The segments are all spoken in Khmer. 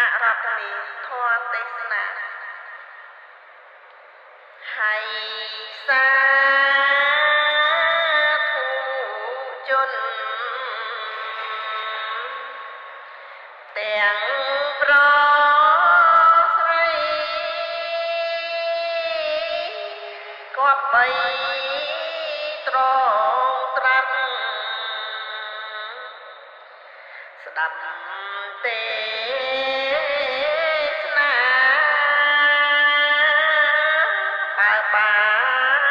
អរតនីធម៌ទេសនាហើយសាធុជនទាំងប្រស្រីគប្បីត្រង់ត្រាប់ស្ដាប់ទេសនាបើបាន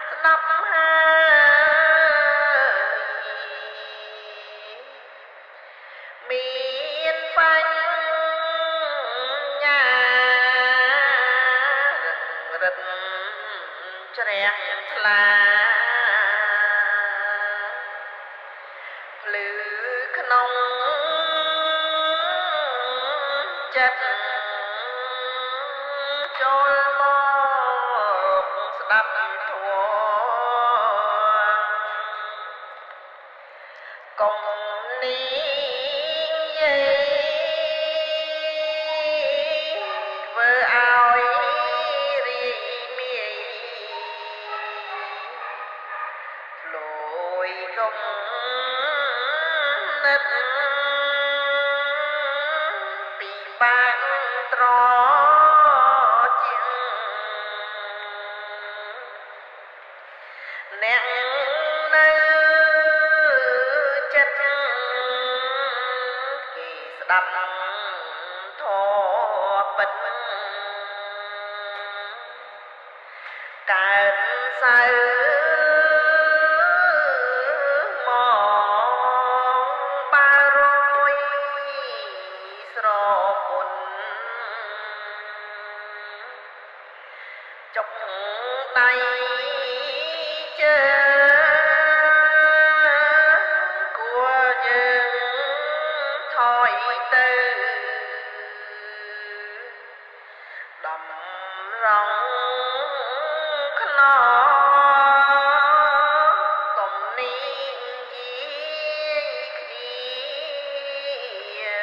ស្ដាប់ហើយមានបញ្ញារឹកជ្រះថ្លាភ្លឺក្នុងចិត្តចូលមកស្ដាប់ធម៌កុំនីយាយធ្វើឲ្យរីមាយភ្លួយកុំនឹកពីបាក់ត្រជាងអ្នកនៅចិត្តគេស្ដាប់ធម៌ពិតកើតសៅចុកដៃជើងគួរយើងថយទៅដំរងខ្នងកុំនីយាយគ្នា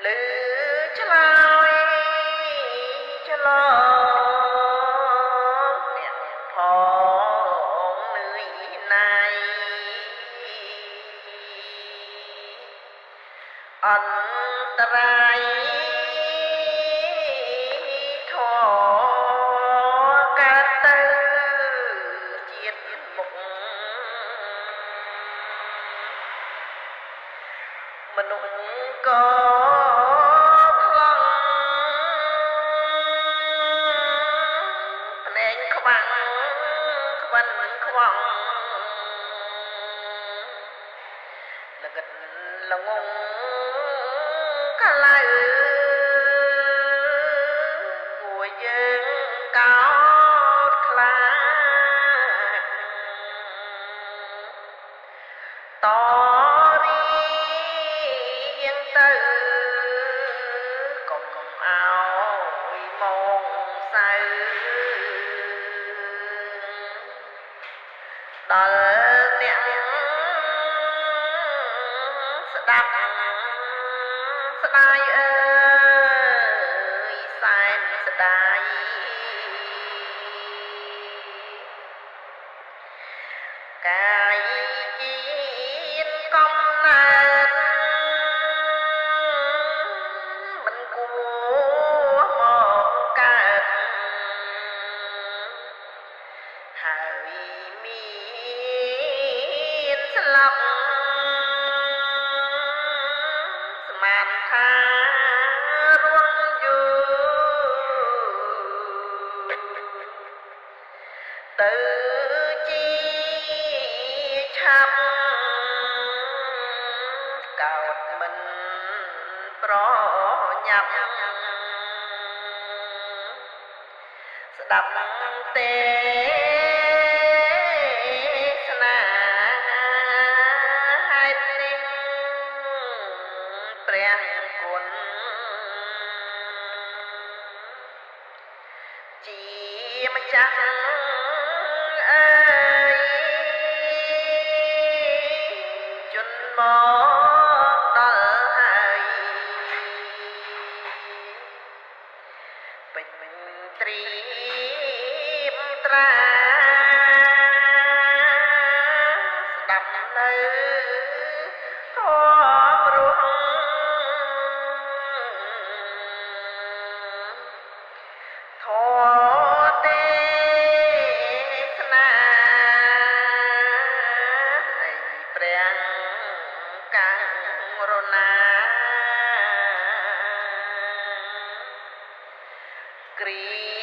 លឺឆ្លើយឆ្លងអ្នកផងនឿយណាយអន្តរាយធម៌កើតទៅជាតិមុខមនុស្សក៏ខ្លងភ្នែកខ្វាំងខ្វិនខ្វងល្ងិតល្ងងក្លៅគួរយើងកោតខ្លាចតរៀងទៅកុំឲ្យមកសៅដល់អ្នកស្ដាប់ស្ដាយអើយសែនស្ដាយកាយជាតិកំណើតមិនគួរមកកើតហើយមានស្លាប់ស្មានថារួងយូរទៅជាឆាប់កោតមិនប្រញាប់ស្ដាប់ទេសនាហេតុនេះព្រះគុណជាម្ចាស់អើយជន់មកដល់ គ្រា